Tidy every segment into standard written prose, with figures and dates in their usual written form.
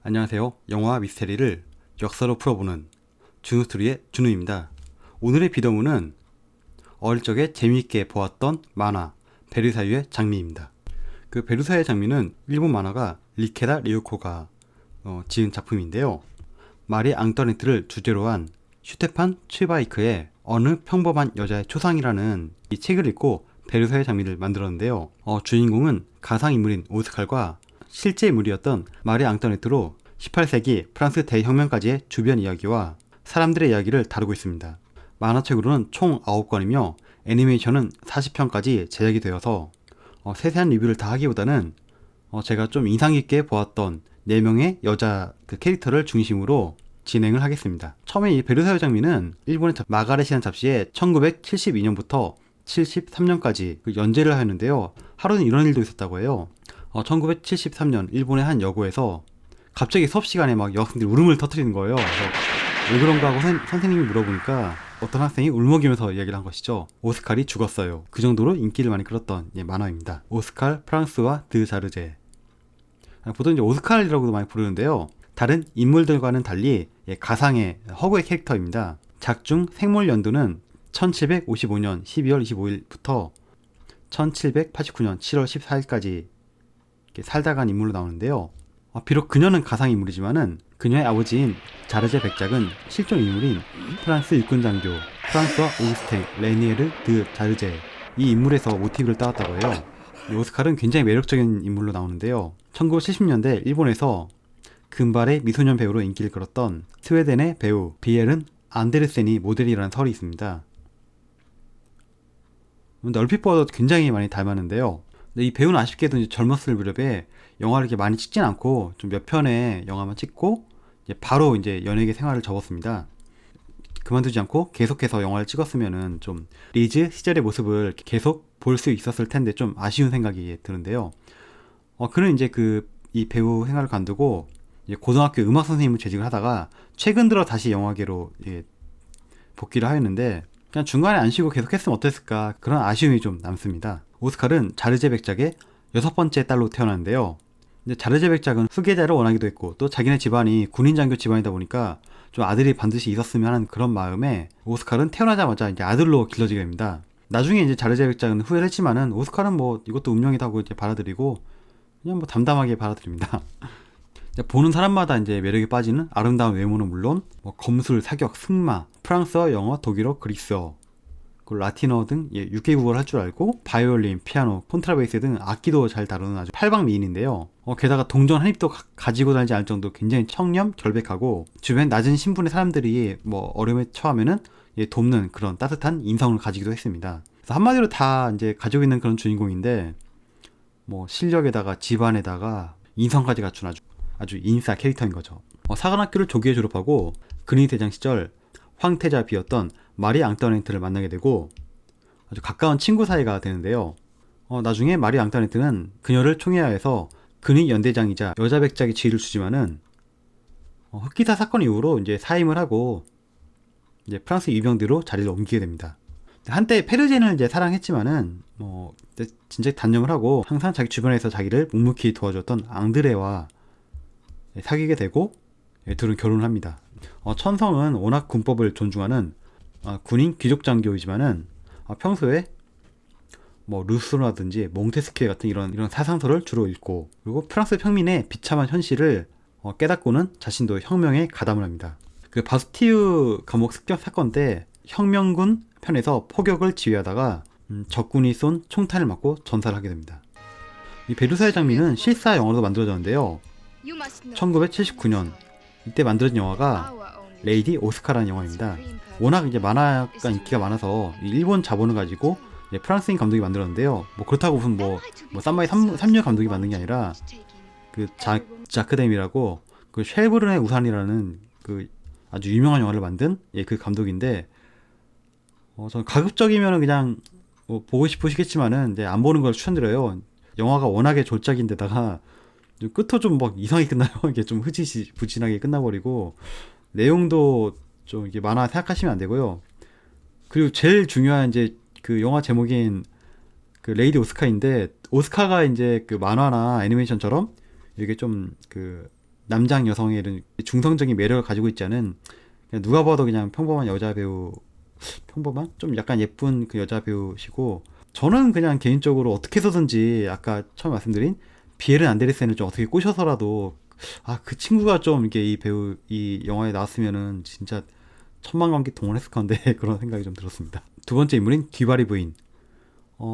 안녕하세요. 영화 미스테리를 역사로 풀어보는 준우스토리의 준우입니다. 오늘의 비더문은 어릴 적에 재미있게 보았던 만화 베르사유의 장미입니다. 그 베르사유의 장미는 일본 만화가 리케다 리오코가 지은 작품인데요. 마리 앙떠네트를 주제로 한 슈테판 츠바이크의 어느 평범한 여자의 초상이라는 이 책을 읽고 베르사유의 장미를 만들었는데요. 주인공은 가상인물인 오스칼과 실제 인물이었던 마리 앙떠네트로 18세기 프랑스 대혁명까지의 주변 이야기와 사람들의 이야기를 다루고 있습니다. 만화책으로는 총 9권이며 애니메이션은 40편까지 제작이 되어서 세세한 리뷰를 다 하기보다는 제가 좀 인상 깊게 보았던 4명의 여자 캐릭터를 중심으로 진행을 하겠습니다. 처음에 이 베르사유 장미는 일본의 마가렛이라는 잡지에 1972년부터 73년까지 연재를 하였는데요. 하루는 이런 일도 있었다고 해요. 1973년 일본의 한 여고에서 갑자기 수업 시간에 막 여학생들이 울음을 터뜨리는 거예요. 그래서 왜 그런가 하고 선생님이 물어보니까 어떤 학생이 울먹이면서 이야기를 한 것이죠. 오스칼이 죽었어요. 그 정도로 인기를 많이 끌었던 만화입니다. 오스칼 프랑스와 드 자르제. 보통 이제 오스칼이라고도 많이 부르는데요. 다른 인물들과는 달리 가상의 허구의 캐릭터입니다. 작중 생물 연도는 1755년 12월 25일부터 1789년 7월 14일까지 살다 간 인물로 나오는데요. 비록 그녀는 가상인물이지만은 그녀의 아버지인 자르제 백작은 실존 인물인 프랑스 육군 장교 프랑스와 오구스테 레니에르 드 자르제 이 인물에서 모티브를 따왔다고 해요. 이 오스칼은 굉장히 매력적인 인물로 나오는데요. 1970년대 일본에서 금발의 미소년 배우로 인기를 끌었던 스웨덴의 배우 비에른 안데르센이 모델이라는 설이 있습니다. 얼핏 보아도 굉장히 많이 닮았는데요. 근데 이 배우는 아쉽게도 이제 젊었을 무렵에 영화를 이렇게 많이 찍진 않고 좀 몇 편의 영화만 찍고 바로 이제 연예계 생활을 접었습니다. 그만두지 않고 계속해서 영화를 찍었으면은 좀 리즈 시절의 모습을 계속 볼 수 있었을 텐데 좀 아쉬운 생각이 드는데요. 그는 이제 이 배우 생활을 관두고 이제 고등학교 음악 선생님을 재직을 하다가 최근 들어 다시 영화계로 복귀를 하였는데 그냥 중간에 안 쉬고 계속했으면 어땠을까 그런 아쉬움이 좀 남습니다. 오스칼은 자르제 백작의 6번째 딸로 태어났는데요. 근데 자르제 백작은 후계자를 원하기도 했고 또 자기네 집안이 군인 장교 집안이다 보니까 좀 아들이 반드시 있었으면 하는 그런 마음에 오스칼은 태어나자마자 이제 아들로 길러지게 됩니다. 나중에 이제 자르제 백작은 후회를 했지만은 오스칼은 뭐 이것도 운명이다 고 이제 받아들이고 그냥 뭐 담담하게 받아들입니다. 보는 사람마다 이제 매력에 빠지는 아름다운 외모는 물론 검술, 사격, 승마, 프랑스어, 영어, 독일어, 그리스어, 라틴어 등 6개국어를 할 줄 알고 바이올린, 피아노, 콘트라베이스 등 악기도 잘 다루는 아주 팔방미인인데요. 게다가 동전 한 입도 가지고 다니지 않을 정도 굉장히 청렴, 결백하고 주변 낮은 신분의 사람들이 어려움에 처하면은 돕는 그런 따뜻한 인성을 가지기도 했습니다. 그래서 한마디로 다 이제 가지고 있는 그런 주인공인데 실력에다가 집안에다가 인성까지 갖춘 아주 인싸 캐릭터인 거죠. 사관학교를 조기에 졸업하고 근위 대장 시절 황태자 비였던 마리 앙떠네트를 만나게 되고 아주 가까운 친구 사이가 되는데요. 나중에 마리 앙떠네트는 그녀를 총애하여서 근위 연대장이자 여자 백작의 지위를 주지만은 흑기사 사건 이후로 이제 사임을 하고 이제 프랑스 유병대로 자리를 옮기게 됩니다. 한때 페르젠을 이제 사랑했지만은 진짜 단념을 하고 항상 자기 주변에서 자기를 묵묵히 도와줬던 앙드레와 사귀게 되고 둘은 결혼을 합니다. 천성은 워낙 군법을 존중하는 군인 귀족 장교이지만은 평소에 루소라든지 몽테스키에 같은 이런 사상서를 주로 읽고 그리고 프랑스 평민의 비참한 현실을 깨닫고는 자신도 혁명에 가담을 합니다. 그 바스티유 감옥 습격 사건 때 혁명군 편에서 포격을 지휘하다가 적군이 쏜 총탄을 맞고 전사를 하게 됩니다. 이 베르사유 장미는 실사 영화로도 만들어졌는데요. 1979년 이때 만들어진 영화가 레이디 오스카라는 영화입니다. 워낙 이제 만화가 인기가 많아서 일본 자본을 가지고 프랑스인 감독이 만들었는데요. 그렇다고 무슨 쌈마이 3류 감독이 만든 게 아니라 자크뎀이라고 쉘브른의 우산이라는 아주 유명한 영화를 만든 그 감독인데 저는 가급적이면 그냥 보고 싶으시겠지만은 이제 안 보는 걸 추천드려요. 영화가 워낙에 졸작인데다가 끝도 좀 이상하게 끝나요. 이게 좀 부진하게 끝나버리고 내용도 좀 이게 만화 생각하시면 안 되고요. 그리고 제일 중요한 이제 그 영화 제목인 그 레이디 오스카인데 오스카가 이제 그 만화나 애니메이션처럼 이게 좀 그 남장 여성의 이런 중성적인 매력을 가지고 있지 않은 그냥 누가 봐도 그냥 평범한 여자 배우, 평범한? 좀 약간 예쁜 그 여자 배우시고, 저는 그냥 개인적으로 어떻게 해서든지 아까 처음 말씀드린 비에른 안데르센을 좀 어떻게 꼬셔서라도 그 친구가 좀 이게 이 배우 이 영화에 나왔으면은 진짜 천만관계 동원했을 건데 그런 생각이 좀 들었습니다. 두 번째 인물인 뒤바리 부인.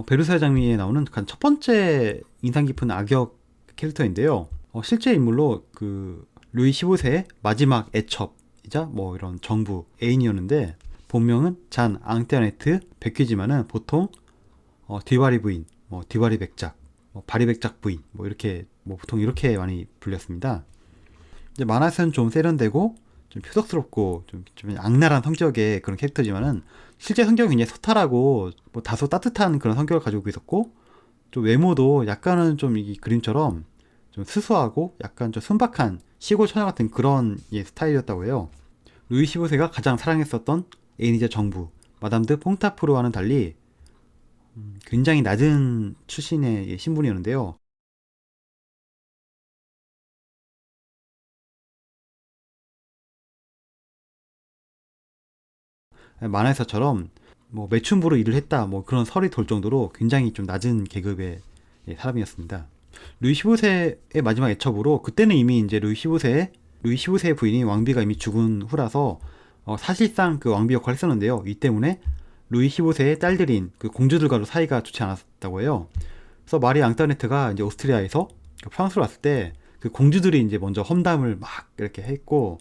베르사유 장미에 나오는 첫 번째 인상 깊은 악역 캐릭터인데요. 실제 인물로 그 루이 15세의 마지막 애첩이자 뭐 이런 정부 애인이었는데, 본명은 잔 앙떼아네트 베큐지만은 보통 뒤바리 부인, 뭐 뒤바리 백작, 뭐 바리 백작 부인, 뭐 이렇게 뭐 보통 이렇게 많이 불렸습니다. 이제 만화에서는 좀 세련되고 좀 표독스럽고 좀 악랄한 성격의 그런 캐릭터지만은 실제 성격이 굉장히 소탈하고 뭐 다소 따뜻한 그런 성격을 가지고 있었고, 좀 외모도 약간은 좀 이 그림처럼 좀 수수하고 약간 좀 순박한 시골 처녀 같은 그런 스타일이었다고 해요. 루이 15세가 가장 사랑했었던 애인이자 정부 마담 드 퐁타프르와는 달리 굉장히 낮은 출신의 신분이었는데요. 만화에서처럼 뭐 매춘부로 일을 했다 뭐 그런 설이 돌 정도로 굉장히 좀 낮은 계급의 사람이었습니다. 루이 15세의 마지막 애첩으로, 그때는 이미 이제 루이 15세의 부인이 왕비가 이미 죽은 후라서 사실상 그 왕비 역할을 했었는데요. 이 때문에 루이 15세의 딸들인 그 공주들과도 사이가 좋지 않았다고 해요. 그래서 마리 앙따네트가 이제 오스트리아에서 프랑스로 왔을 때 그 공주들이 이제 먼저 험담을 막 이렇게 했고,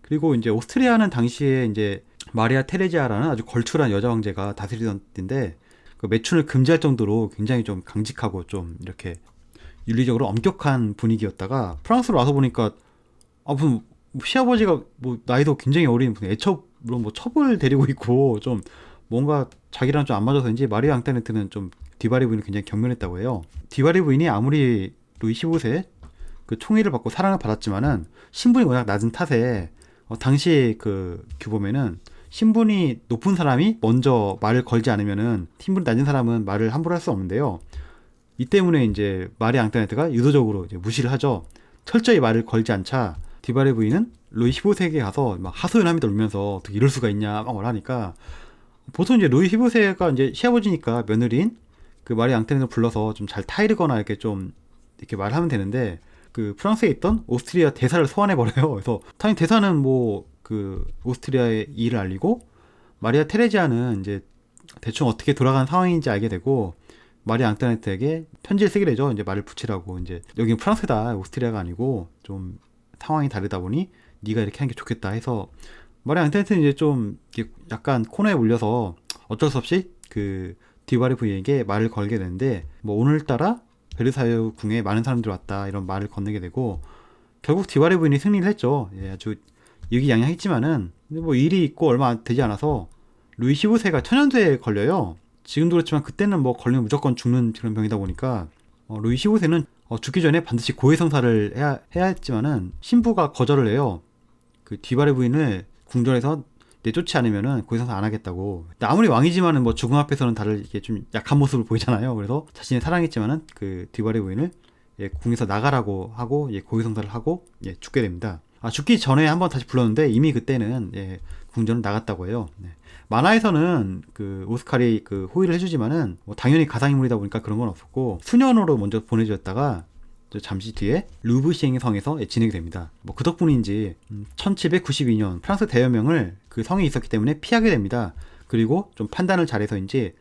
그리고 이제 오스트리아는 당시에 이제 마리아 테레지아라는 아주 걸출한 여자 황제가 다스리던 때인데, 그 매춘을 금지할 정도로 굉장히 좀 강직하고 좀 이렇게 윤리적으로 엄격한 분위기였다가 프랑스로 와서 보니까 무슨 시아버지가 뭐 나이도 굉장히 어린 무슨 애첩으로 뭐 첩을 데리고 있고 좀 뭔가 자기랑 좀 안 맞아서인지 마리아 앙타네트는 좀 디바리 부인을 굉장히 경멸했다고 해요. 디바리 부인이 아무리 루이 15세 그 총애를 받고 사랑을 받았지만은 신분이 워낙 낮은 탓에 당시 그 규범에는 신분이 높은 사람이 먼저 말을 걸지 않으면은 신분이 낮은 사람은 말을 함부로 할 수 없는데요. 이 때문에 이제 마리 앙타네트가 유도적으로 이제 무시를 하죠. 철저히 말을 걸지 않자 디바레 부인은 루이 15세에게 가서 막 하소연하며 울면서 어떻게 이럴 수가 있냐 막 말하니까, 보통 이제 루이 15세가 이제 시아버지니까 며느리인 그 마리 앙타네트를 불러서 좀 잘 타이르거나 이렇게 좀 이렇게 말하면 되는데, 그 프랑스에 있던 오스트리아 대사를 소환해 버려요. 그래서 당연히 대사는 뭐 그 오스트리아의 일을 알리고, 마리아 테레지아는 이제 대충 어떻게 돌아가는 상황인지 알게 되고 마리 앙타네트에게 편지를 쓰게 되죠. 이제 말을 붙이라고. 이제 여기는 프랑스다, 오스트리아가 아니고 좀 상황이 다르다 보니 네가 이렇게 하는 게 좋겠다 해서, 마리 앙타네트는 이제 좀 약간 코너에 몰려서 어쩔 수 없이 그 디바리 부인에게 말을 걸게 되는데, 뭐 오늘따라 베르사유 궁에 많은 사람들이 왔다 이런 말을 건네게 되고, 결국 디바리 부인이 승리를 했죠. 아주 의기양양했지만은 뭐 일이 있고 얼마 되지 않아서 루이 15세가 천연두에 걸려요. 지금도 그렇지만 그때는 뭐 걸리면 무조건 죽는 그런 병이다 보니까 루이 15세는 죽기 전에 반드시 고해성사를 해야 했지만은 신부가 거절을 해요. 그 디바레 부인을 궁전에서 내쫓지 않으면은 고해성사 안 하겠다고. 근데 아무리 왕이지만은 뭐 죽음 앞에서는 다들 이게 좀 약한 모습을 보이잖아요. 그래서 자신의 사랑했지만은 그 디바레 부인을 궁에서 나가라고 하고 고해성사를 하고 죽게 됩니다. 죽기 전에 한번 다시 불렀는데 이미 그때는 궁전을 나갔다고 해요. 네. 만화에서는 그 오스칼이 그 호의를 해주지만은 뭐 당연히 가상인물이다 보니까 그런 건 없었고, 수년으로 먼저 보내주었다가 잠시 뒤에 루브시엥의 성에서 지내게 됩니다. 뭐 그 덕분인지 1792년 프랑스 대혁명을 그 성에 있었기 때문에 피하게 됩니다. 그리고 좀 판단을 잘해서인지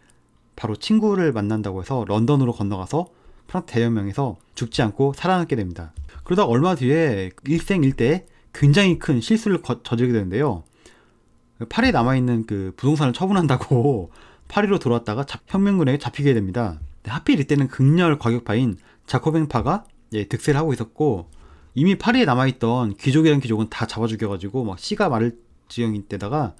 바로 친구를 만난다고 해서 런던으로 건너가서 프랑스 대혁명에서 죽지 않고 살아남게 됩니다. 그러다 얼마 뒤에 일생일대에 굉장히 큰 실수를 저지르게 되는데요. 파리에 남아있는 그 부동산을 처분한다고 파리로 돌아왔다가 혁명군에게 잡히게 됩니다. 하필 이때는 극렬 과격파인 자코뱅파가 득세를 하고 있었고, 이미 파리에 남아있던 귀족이란 귀족은 다 잡아 죽여가지고 막 씨가 마를 지경인 때다가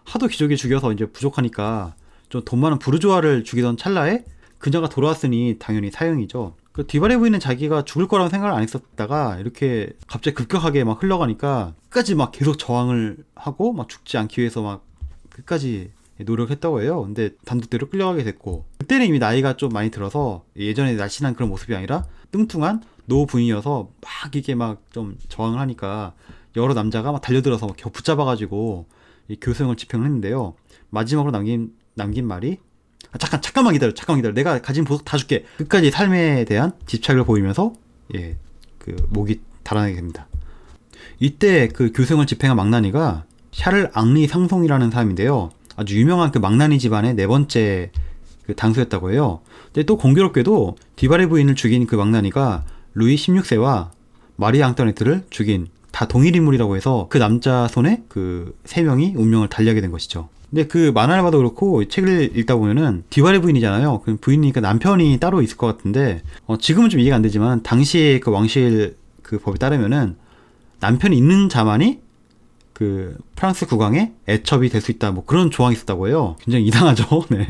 하도 귀족이 죽여서 이제 부족하니까 좀 돈 많은 부르주아를 죽이던 찰나에 그녀가 돌아왔으니 당연히 사형이죠. 그 디바레 부인은 자기가 죽을 거라는 생각을 안 했었다가 이렇게 갑자기 급격하게 막 흘러가니까 끝까지 막 계속 저항을 하고 막 죽지 않기 위해서 막 끝까지 노력했다고 해요. 근데 단독대로 끌려가게 됐고, 그때는 이미 나이가 좀 많이 들어서 예전에 날씬한 그런 모습이 아니라 뚱뚱한 노부인이어서 막 이게 막 좀 저항을 하니까 여러 남자가 막 달려들어서 막 겨우 붙잡아가지고 이 교수형을 집행을 했는데요. 마지막으로 남긴 말이, 잠깐만 기다려. 내가 가진 보석 다 줄게. 끝까지 삶에 대한 집착을 보이면서 그 목이 달아나게 됩니다. 이때 그 교수형을 집행한 망나니가 샤를 앙리 상송이라는 사람인데요. 아주 유명한 그 망나니 집안의 네 번째 그 당수였다고 해요. 근데 또 공교롭게도 디바레 부인을 죽인 그 망나니가 루이 16세와 마리 앙토네트를 죽인 다 동일 인물이라고 해서 그 남자 손에 그 세 명이 운명을 달리하게 된 것이죠. 근데 그 만화를 봐도 그렇고 책을 읽다 보면은 디바레 부인이잖아요. 그 부인이니까 남편이 따로 있을 것 같은데 지금은 좀 이해가 안 되지만 당시에 그 왕실 그 법에 따르면은 남편이 있는 자만이 그 프랑스 국왕의 애첩이 될 수 있다, 뭐 그런 조항이 있었다고 해요. 굉장히 이상하죠. 네.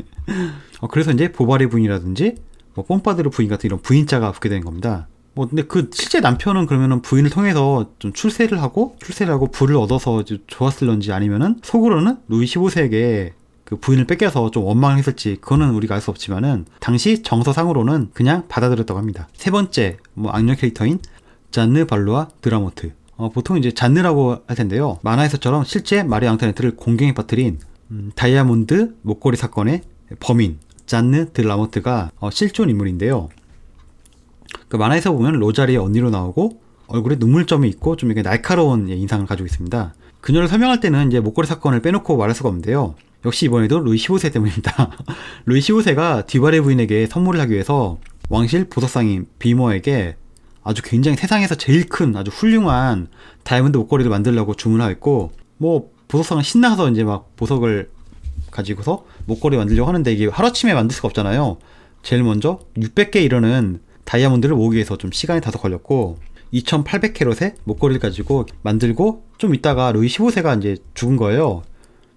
그래서 이제 보바리 부인이라든지 뭐 뽕파드르 부인 같은 이런 부인자가 붙게 된 겁니다. 뭐 근데 그 실제 남편은 그러면은 부인을 통해서 좀 출세를 하고 부를 얻어서 좋았을런지, 아니면은 속으로는 루이 15세에게 그 부인을 뺏겨서 좀 원망을 했을지, 그거는 우리가 알 수 없지만은 당시 정서상으로는 그냥 받아들였다고 합니다. 세 번째 뭐 악력 캐릭터인 잔느 발루아 드라모트. 보통 이제 잔느라고 할 텐데요. 만화에서처럼 실제 마리 앙토네트를 공경에 빠뜨린 다이아몬드 목걸이 사건의 범인 잔느 드 라모트가 실존 인물인데요. 그 만화에서 보면 로자리의 언니로 나오고 얼굴에 눈물점이 있고 좀 이렇게 날카로운 인상을 가지고 있습니다. 그녀를 설명할 때는 이제 목걸이 사건을 빼놓고 말할 수가 없는데요. 역시 이번에도 루이 15세 때문입니다. 루이 15세가 디바레 부인에게 선물을 하기 위해서 왕실 보석상인 비머에게 아주 굉장히 세상에서 제일 큰 아주 훌륭한 다이아몬드 목걸이를 만들려고 주문하였고, 뭐 보석상은 신나서 이제 막 보석을 가지고서 목걸이 만들려고 하는데 이게 하루아침에 만들 수가 없잖아요. 제일 먼저 600개 이르는 다이아몬드를 모으기 위해서 좀 시간이 다소 걸렸고, 2800캐럿의 목걸이를 가지고 만들고 좀 있다가 루이 15세가 이제 죽은 거예요.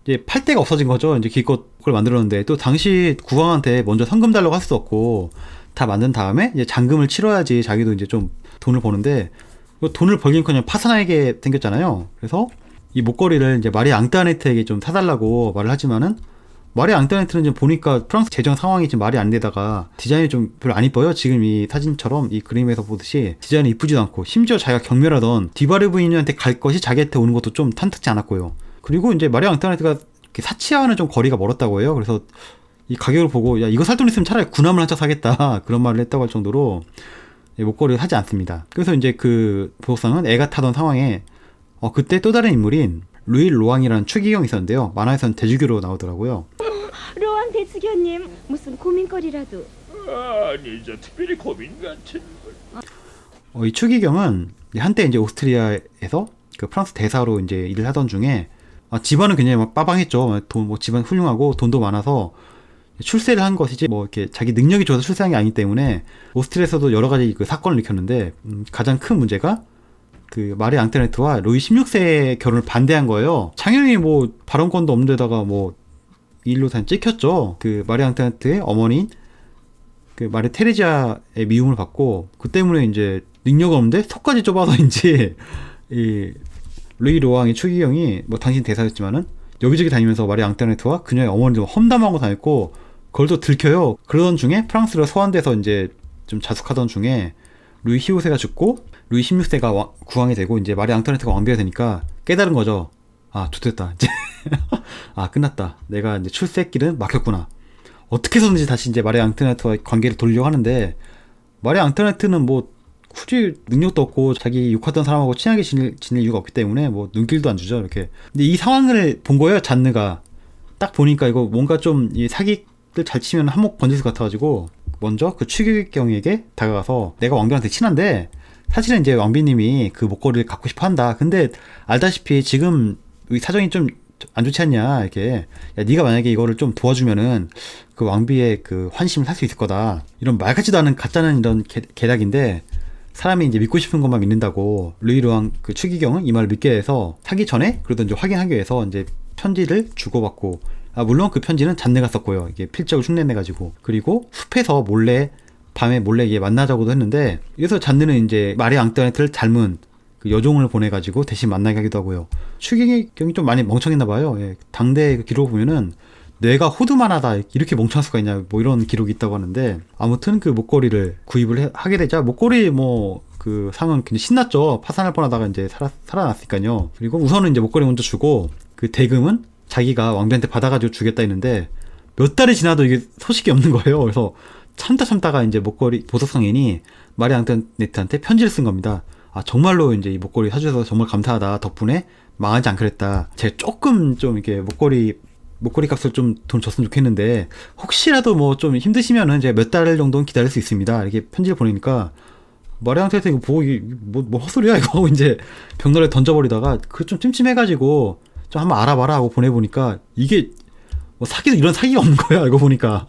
이제 팔 데가 없어진 거죠. 이제 기껏 그걸 만들었는데, 또 당시 국왕한테 먼저 성금 달라고 할 수도 없고, 다 만든 다음에 이제 잔금을 치러야지 자기도 이제 좀 돈을 버는데, 돈을 벌긴커녕 파산하게 생겼잖아요. 그래서 이 목걸이를 이제 마리 앙뚜아네트에게 좀 사달라고 말을 하지만은, 마리 앙뚜아네트는 지금 보니까 프랑스 재정 상황이 지금 말이 안 되다가 디자인이 좀 별로 안 이뻐요. 지금 이 사진처럼 이 그림에서 보듯이 디자인이 이쁘지도 않고, 심지어 자기가 경멸하던 디바르 부인한테 갈 것이 자기한테 오는 것도 좀 탐탁지 않았고요. 그리고 이제 마리 앙뚜아네트가 사치와는 좀 거리가 멀었다고 해요. 그래서 이 가격을 보고, 야, 이거 살 돈 있으면 차라리 군함을 한 척 사겠다, 그런 말을 했다고 할 정도로 목걸이를 하지 않습니다. 그래서 이제 그 보석상은 애가 타던 상황에 그때 또 다른 인물인 루이 로앙이라는 추기경이 있었는데요. 만화에서는 대주교로 나오더라고요. 로왕 대주교님, 무슨 고민거리라도? 아니, 저 특별히 고민 같은 걸. 이 추기경은 한때 이제 오스트리아에서 그 프랑스 대사로 이제 일을 하던 중에, 집안은 굉장히 막 빠방했죠. 뭐 집안 훌륭하고 돈도 많아서 출세를 한 것이지 뭐 이렇게 자기 능력이 좋아서 출세한 게 아니기 때문에 오스트리아에서도 여러 가지 그 사건을 일으켰는데, 가장 큰 문제가 그 마리 앙토네트와 루이 16세의 결혼을 반대한 거예요. 당연히 뭐 발언권도 없는 데다가 뭐 이 일로 다 찍혔죠. 그 마리 앙토네트의 어머니인 그 마리 테레지아의 미움을 받고, 그 때문에 이제 능력 없는데 속까지 좁아서인지 이 루이 로왕의 추기경이 뭐 당신 대사였지만은 여기저기 다니면서 마리 앙토네트와 그녀의 어머니도 험담하고 다녔고, 그걸 또 들켜요. 그러던 중에 프랑스로 소환돼서 이제 좀 자숙하던 중에 루이 15세가 죽고 루이 16세가 국왕이 되고, 이제 마리 앙토네트가 왕비가 되니까 깨달은 거죠. 좋됐다. 이제 끝났다. 내가 이제 출세길은 막혔구나. 어떻게 해서든지 다시 이제 마리 앙토네트와 관계를 돌리려고 하는데, 마리 앙토네트는 뭐 굳이 능력도 없고 자기 욕하던 사람하고 친하게 지낼 이유가 없기 때문에 뭐 눈길도 안 주죠, 이렇게. 근데 이 상황을 본 거예요, 잔느가. 딱 보니까 이거 뭔가 좀 이 사기를 잘 치면 한몫 건질 것 같아가지고 먼저 그 추기경에게 다가가서, 내가 왕비한테 친한데 사실은 이제 왕비님이 그 목걸이를 갖고 싶어 한다. 근데 알다시피 지금 사정이 좀 안 좋지 않냐, 이렇게. 야, 네가 만약에 이거를 좀 도와주면은 그 왕비의 그 환심을 살 수 있을 거다. 이런 말 같지도 않은 가짜는 이런 계략인데, 사람이 이제 믿고 싶은 것만 믿는다고 루이 로왕 그 추기경은 이 말을 믿게 해서, 사기 전에 그래도 이제 확인하기 위해서 이제 편지를 주고받고, 물론 그 편지는 잔느가 썼고요. 이게 필적을 흉내내가지고. 그리고 숲에서 밤에 몰래 이게 만나자고도 했는데, 그래서 잔느는 이제 마리 앙뚜아네트를 닮은 그 여종을 보내가지고 대신 만나게 하기도 하고요. 추기경이 좀 많이 멍청했나봐요. 당대 그 기록을 보면은 뇌가 호두만하다 이렇게 멍청할 수가 있냐 뭐 이런 기록이 있다고 하는데 아무튼 그 목걸이를 구입을 하게 되자 목걸이 뭐 그 상은 굉장히 신났죠. 파산할 뻔하다가 이제 살아났으니까요. 그리고 우선은 이제 목걸이 먼저 주고 그 대금은 자기가 왕비한테 받아가지고 주겠다 했는데 몇 달이 지나도 이게 소식이 없는 거예요. 그래서 참다가 이제 목걸이 보석상인이 마리 앙투아네트한테 편지를 쓴 겁니다. 아 정말로 이제 이 목걸이 사주셔서 정말 감사하다. 덕분에 망하지 않겠다. 제가 조금 좀 이렇게 목걸이 값을 좀 돈 줬으면 좋겠는데 혹시라도 뭐 좀 힘드시면은 제가 몇 달 정도는 기다릴 수 있습니다. 이렇게 편지를 보내니까 마리앙한테 이거 보고 이게 뭐 헛소리야 이거 하고 이제 벽난로에 던져버리다가 그 좀 찜찜해가지고 좀 한번 알아봐라 하고 보내보니까 이게 뭐 이런 사기가 없는 거야 알고 보니까.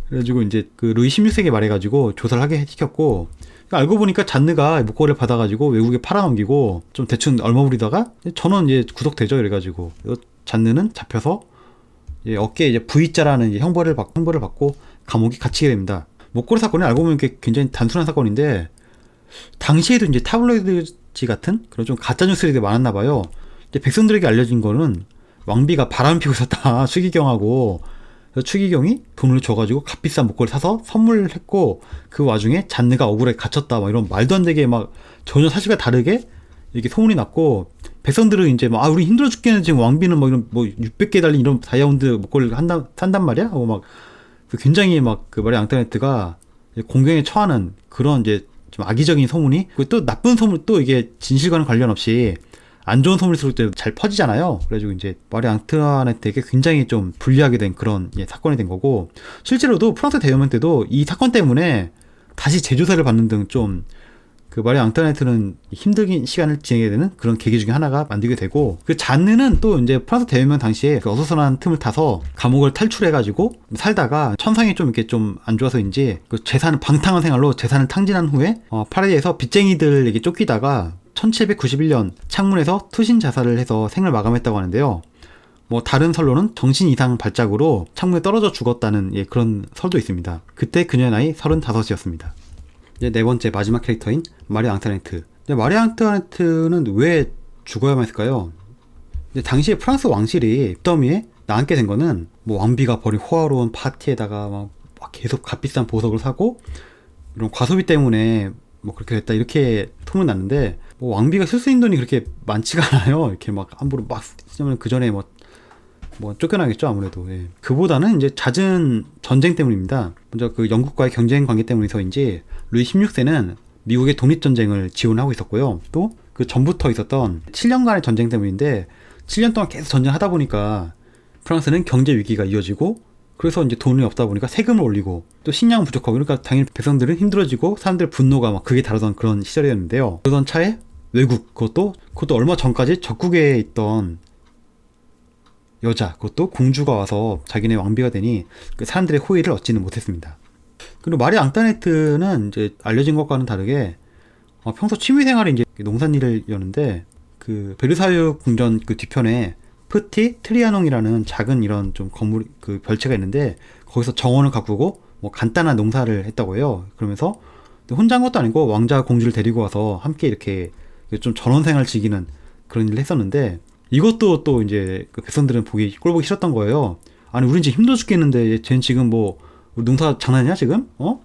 그래가지고 이제 그 루이 16세에게 말해가지고 조사를 하게 시켰고 알고 보니까 잔느가 목걸이를 받아가지고 외국에 팔아넘기고 좀 대충 얼마부리다가 전원 이제 구속되죠. 이래가지고 잔느는 잡혀서 어깨에 이제 V자라는 이제 형벌을 받고 감옥에 갇히게 됩니다. 목걸이 사건이 알고 보면 굉장히 단순한 사건인데 당시에도 이제 타블로이드지 같은 그런 좀 가짜 뉴스들이 많았나 봐요. 이제 백성들에게 알려진 거는 왕비가 바람 피고 있었다. 추기경하고 추기경이 돈을 줘가지고 값비싼 목걸이 사서 선물했고 그 와중에 잔느가 억울하게 갇혔다. 막 이런 말도 안 되게 막 전혀 사실과 다르게 이렇게 소문이 났고 백성들은 이제 막 우리 힘들어 죽겠는 지금 왕비는 뭐 이런 뭐 600개 달린 이런 다이아몬드 목걸이를 산단 말이야 하고 막 굉장히 막 그 마리 앙투아네트가 공경에 처하는 그런 이제 좀 악의적인 소문이 또 나쁜 소문 또 이게 진실과는 관련 없이 안 좋은 소문일수록 잘 퍼지잖아요. 그래가지고 이제 마리 앙투아네트에게 굉장히 좀 불리하게 된 그런 사건이 된 거고 실제로도 프랑스 대혁명 때도 이 사건 때문에 다시 재조사를 받는 등 좀 그 마리 앙투아네트는 힘든 시간을 지내게 되는 그런 계기 중에 하나가 만들게 되고 그 잔느는 또 이제 프랑스 대혁명 당시에 그 어수선한 틈을 타서 감옥을 탈출해가지고 살다가 천성이 좀 이렇게 좀 안 좋아서인지 그 재산을 방탕한 생활로 재산을 탕진한 후에 파리에서 빚쟁이들에게 쫓기다가 1791년 창문에서 투신 자살을 해서 생을 마감했다고 하는데요. 뭐 다른 설로는 정신 이상 발작으로 창문에 떨어져 죽었다는 그런 설도 있습니다. 그때 그녀의 나이 35이었습니다. 이제 네 번째 마지막 캐릭터인 마리 앙투아네트. 마리 앙투아네트는 왜 죽어야만 했을까요? 당시에 프랑스 왕실이 빚더미에 나앉게 된 거는 뭐 왕비가 벌인 호화로운 파티에다가 막 계속 값비싼 보석을 사고 이런 과소비 때문에 뭐 그렇게 됐다 이렇게 소문 났는데 뭐 왕비가 쓸 수 있는 돈이 그렇게 많지가 않아요. 이렇게 막 함부로 막 쓰면 그 전에 뭐 쫓겨나겠죠 아무래도. 그보다는 이제 잦은 전쟁 때문입니다. 먼저 그 영국과의 경쟁 관계 때문에서인지 루이 16세는 미국의 독립전쟁을 지원하고 있었고요. 또 그 전부터 있었던 7년간의 전쟁 때문인데 7년 동안 계속 전쟁하다 보니까 프랑스는 경제 위기가 이어지고 그래서 이제 돈이 없다 보니까 세금을 올리고 또 식량은 부족하고 그러니까 당연히 백성들은 힘들어지고 사람들의 분노가 막 극에 달하던 그런 시절이었는데요. 그러던 차에 외국 그것도 얼마 전까지 적국에 있던 여자 그것도 공주가 와서 자기네 왕비가 되니 그 사람들의 호의를 얻지는 못했습니다. 그리고 마리 앙투아네트는 이제 알려진 것과는 다르게 평소 취미생활이 이제 농산일이었는데 그 베르사유 궁전 그 뒤편에 프티 트리아농이라는 작은 이런 좀 건물 그 별채가 있는데 거기서 정원을 가꾸고 뭐 간단한 농사를 했다고 해요. 그러면서 혼자 한 것도 아니고 왕자 공주를 데리고 와서 함께 이렇게 좀 전원생활을 즐기는 그런 일을 했었는데 이것도 또 이제 그 백성들은 꼴보기 싫었던 거예요. 아니 우린 지금 힘들어 죽겠는데 쟤는 지금 뭐 농사 장난이야 지금? 뭐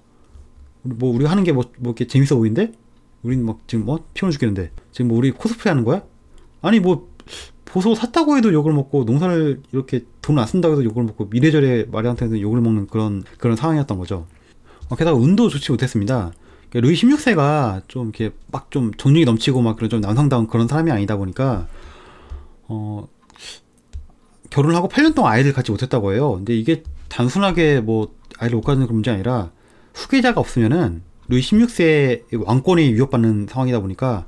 우리가 하는 게 뭐 이렇게 재밌어 보이는데? 우린 막 지금 피곤해 죽겠는데 지금 뭐 우리 코스프레 하는 거야? 아니 뭐 보석 샀다고 해도 욕을 먹고 농사를 이렇게 돈을 안 쓴다고 해도 욕을 먹고 이래저래 마리한테는 욕을 먹는 그런 상황이었던 거죠. 게다가 운도 좋지 못했습니다. 루이 16세가 좀 이렇게 막 좀 정력이 넘치고 막 그런 좀 남성다운 그런 사람이 아니다 보니까 결혼을 하고 8년 동안 아이를 갖지 못했다고 해요. 근데 이게 단순하게 뭐 아이를 못 가지는 그런 문제 아니라 후계자가 없으면은 루이 16세의 왕권이 위협받는 상황이다 보니까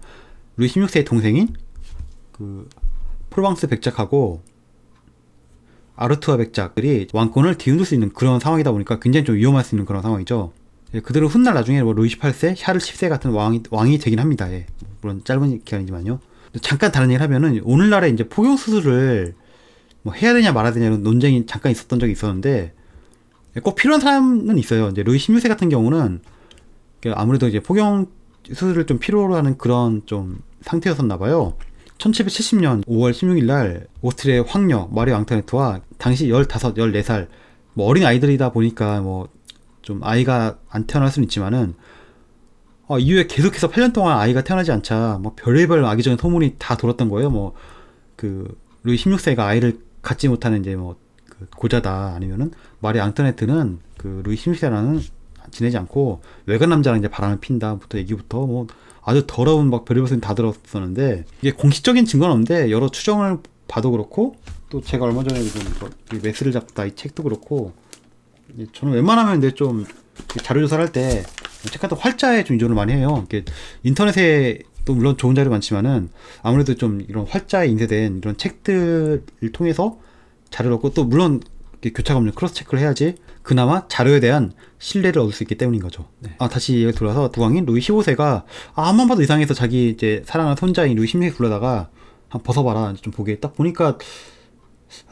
루이 16세의 동생인 그 프로방스 백작하고 아르투아 백작들이 왕권을 뒤흔들 수 있는 그런 상황이다 보니까 굉장히 좀 위험할 수 있는 그런 상황이죠. 그대로 훗날 나중에 뭐 루이 18세, 샤를 10세 같은 왕이 되긴 합니다. 물론 짧은 기간이지만요. 잠깐 다른 얘기를 하면은 오늘날에 이제 포경 수술을 뭐 해야 되냐 말아야 되냐 이런 논쟁이 잠깐 있었던 적이 있었는데 꼭 필요한 사람은 있어요. 이제 루이 16세 같은 경우는 아무래도 이제 포경 수술을 좀 필요로 하는 그런 좀 상태였었나 봐요. 1770년 5월 16일 날 오스트리아의 황녀 마리 앙토네트와 당시 15, 14살 뭐 어린 아이들이다 보니까 뭐 좀 아이가 안 태어날 수는 있지만은 이후에 계속해서 8년 동안 아이가 태어나지 않자 뭐 별의별 악의적인 소문이 다 돌았던 거예요. 뭐 그 루이 16세가 아이를 갖지 못하는 이제 뭐 그 고자다, 아니면은 마리 앙토네트는 그 루이 16세랑은 지내지 않고 외간 남자랑 이제 바람을 핀다부터 얘기부터 뭐 아주 더러운 막 별의별 소리 다 들었었는데, 이게 공식적인 증거는 없는데 여러 추정을 봐도 그렇고, 또 제가 얼마 전에 그 메스를 잡다 이 책도 그렇고, 저는 웬만하면 근데 좀 자료 조사를 할 때 책같은 활자에 좀 의존을 많이 해요. 이렇게 인터넷에 또 물론 좋은 자료 많지만은 아무래도 좀 이런 활자에 인쇄된 이런 책들을 통해서 자료를 얻고, 또 물론 교차 검증 크로스 체크를 해야지 그나마 자료에 대한 신뢰를 얻을 수 있기 때문인 거죠. 네. 다시 얘기를 돌아서 국왕인 루이 15세가 앞만 봐도 이상해서 자기 이제 사랑하는 손자인 루이 16세 불러다가 한번 벗어봐라 좀 보게, 딱 보니까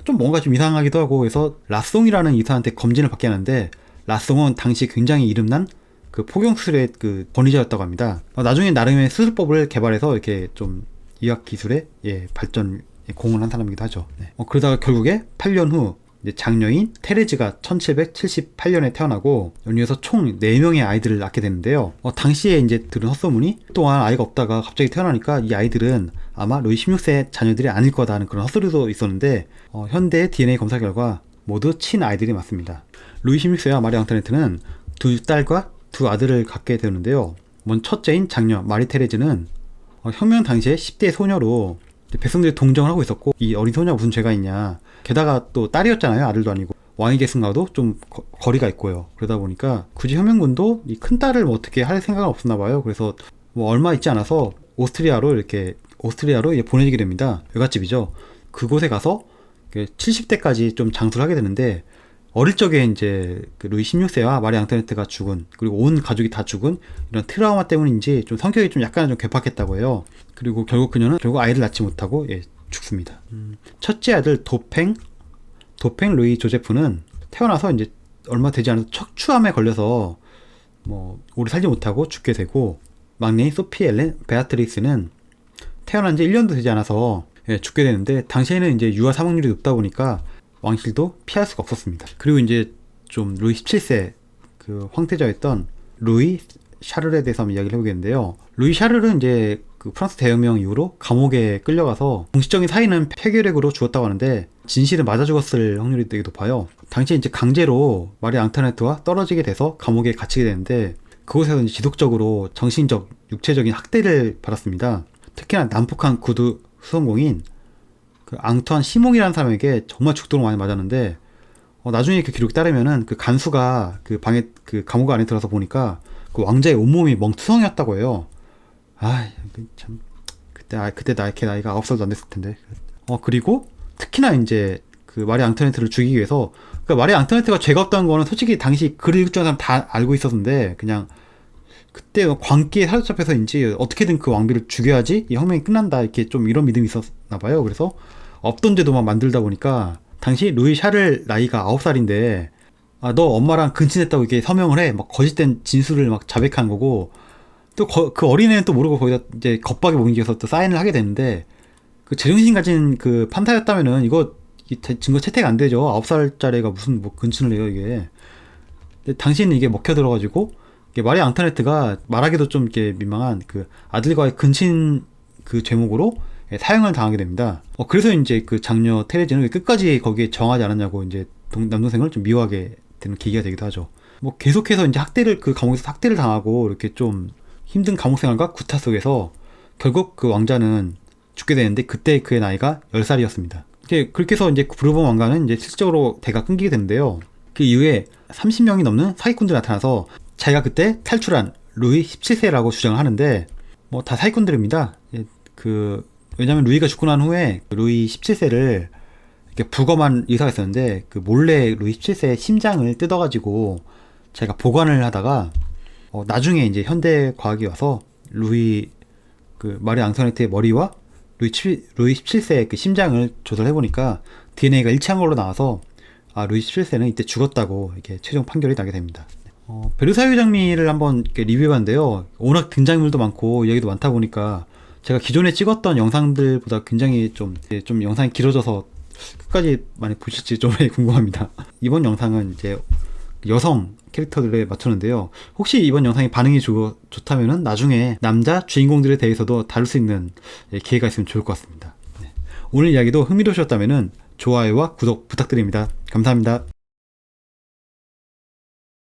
좀 뭔가 좀 이상하기도 하고 해서 라송이라는 의사한테 검진을 받게 하는데, 라송은 당시 굉장히 이름난 그 포경술의 그 권위자였다고 합니다. 나중에 나름의 수술법을 개발해서 이렇게 좀 의학 기술의 발전 공헌한 사람이기도 하죠. 네. 그러다가 결국에 8년 후 이제 장녀인 테레즈가 1778년에 태어나고 연이어서 총 4명의 아이들을 낳게 되는데요. 당시에 이제 들은 헛소문이 또한 아이가 없다가 갑자기 태어나니까 이 아이들은 아마 루이 16세 자녀들이 아닐 거다는 그런 헛소리도 있었는데, 현대의 DNA 검사 결과 모두 친아이들이 맞습니다. 루이 16세와 마리 앙토네트는 2딸과 2아들을 갖게 되는데요. 먼저 첫째인 장녀 마리 테레즈는 혁명 당시에 10대 소녀로 백성들이 동정을 하고 있었고, 이 어린 소녀가 무슨 죄가 있냐, 게다가 또 딸이었잖아요. 아들도 아니고. 왕위 계승과도 좀 거리가 있고요. 그러다 보니까 굳이 혁명군도 이 큰 딸을 뭐 어떻게 할 생각은 없었나 봐요. 그래서 뭐 얼마 있지 않아서 오스트리아로 보내지게 됩니다. 외갓집이죠. 그곳에 가서 70대까지 좀 장수를 하게 되는데, 어릴 적에 이제 그 루이 16세와 마리 앙토네트가 죽은, 그리고 온 가족이 다 죽은 이런 트라우마 때문인지 좀 성격이 좀 약간 좀 괴팍했다고 해요. 그리고 결국 아이를 낳지 못하고 죽습니다. 첫째 아들 도팽 루이 조제프는 태어나서 이제 얼마 되지 않아서 척추암에 걸려서 뭐 오래 살지 못하고 죽게 되고, 막내인 소피 엘렌 베아트리스는 태어난 지 1년도 되지 않아서 죽게 되는데, 당시에는 이제 유아 사망률이 높다 보니까 왕실도 피할 수가 없었습니다. 그리고 이제 좀 루이 17세 그 황태자였던 루이 샤를에 대해서 한번 이야기를 해보겠는데요. 루이 샤를은 이제 그 프랑스 대혁명 이후로 감옥에 끌려가서 공식적인 사인은 폐결핵으로 죽었다고 하는데, 진실은 맞아 죽었을 확률이 되게 높아요. 당시에 이제 강제로 마리 앙토네트와 떨어지게 돼서 감옥에 갇히게 되는데, 그곳에서 이제 지속적으로 정신적, 육체적인 학대를 받았습니다. 특히나 남북한 구두 수성공인 그 앙투안 시몽이라는 사람에게 정말 죽도록 많이 맞았는데, 나중에 그 기록에 따르면은 그 간수가 그 방에 그 감옥 안에 들어서 보니까 그 왕자의 온몸이 멍투성이었다고 해요. 참 그때 나이가 9살도 안 됐을 텐데. 그리고 특히나 이제 그 마리 앙토네트를 죽이기 위해서, 그러니까 마리 앙토네트가 죄가 없다는 거는 솔직히 당시 글을 읽는 사람 다 알고 있었는데, 그냥 그때 광기에 사로잡혀서인지 어떻게든 그 왕비를 죽여야지 이 혁명이 끝난다, 이렇게 좀 이런 믿음이 있었나 봐요. 그래서 없던 죄도 막 만들다 보니까, 당시 루이 샤를 나이가 9살인데 너 엄마랑 근친했다고 이렇게 서명을 해, 막 거짓된 진술을 막 자백한 거고, 또 그 어린애는 또 모르고 거기다 이제 겁박에 못 이겨서 또 사인을 하게 되는데, 그 제정신 가진 그 판사였다면은 이거 증거 채택 안 되죠. 9살짜리 애가 무슨 뭐 근친을 해요 이게. 근데 당시에는 이게 먹혀 들어가지고, 마리 앙토네트가 말하기도 좀 이렇게 민망한 그 아들과의 근친 그 죄목으로 사형을 당하게 됩니다. 그래서 이제 그 장녀 테레즈는 끝까지 거기에 정하지 않았냐고 이제 남동생을 좀 미워하게 되는 계기가 되기도 하죠. 뭐 계속해서 이제 그 감옥에서 학대를 당하고 이렇게 좀 힘든 감옥 생활과 구타 속에서 결국 그 왕자는 죽게 되는데, 그때 그의 나이가 10살이었습니다. 그렇게 해서 이제 부르봉 왕가는 이제 실질적으로 대가 끊기게 되는데요. 그 이후에 30명이 넘는 사기꾼들이 나타나서 자기가 그때 탈출한 루이 17세라고 주장을 하는데, 뭐 다 사기꾼들입니다. 왜냐면 루이가 죽고 난 후에 루이 17세를 이렇게 부검한 의사가 있었는데, 그 몰래 루이 17세의 심장을 뜯어가지고 자기가 보관을 하다가, 나중에 이제 현대 과학이 와서 마리 앙토네트의 머리와 루이 17세의 그 심장을 조사해보니까 DNA가 일치한 걸로 나와서, 루이 17세는 이때 죽었다고 이렇게 최종 판결이 나게 됩니다. 베르사유 장미를 한번 리뷰해봤는데요. 워낙 등장인물도 많고 이야기도 많다 보니까 제가 기존에 찍었던 영상들보다 굉장히 좀 영상이 길어져서 끝까지 많이 보실지 좀 궁금합니다. 이번 영상은 이제 여성 캐릭터들에 맞췄는데요. 혹시 이번 영상이 반응이 좋다면은 나중에 남자 주인공들에 대해서도 다룰 수 있는 기회가 있으면 좋을 것 같습니다. 네. 오늘 이야기도 흥미로우셨다면은 좋아요와 구독 부탁드립니다. 감사합니다.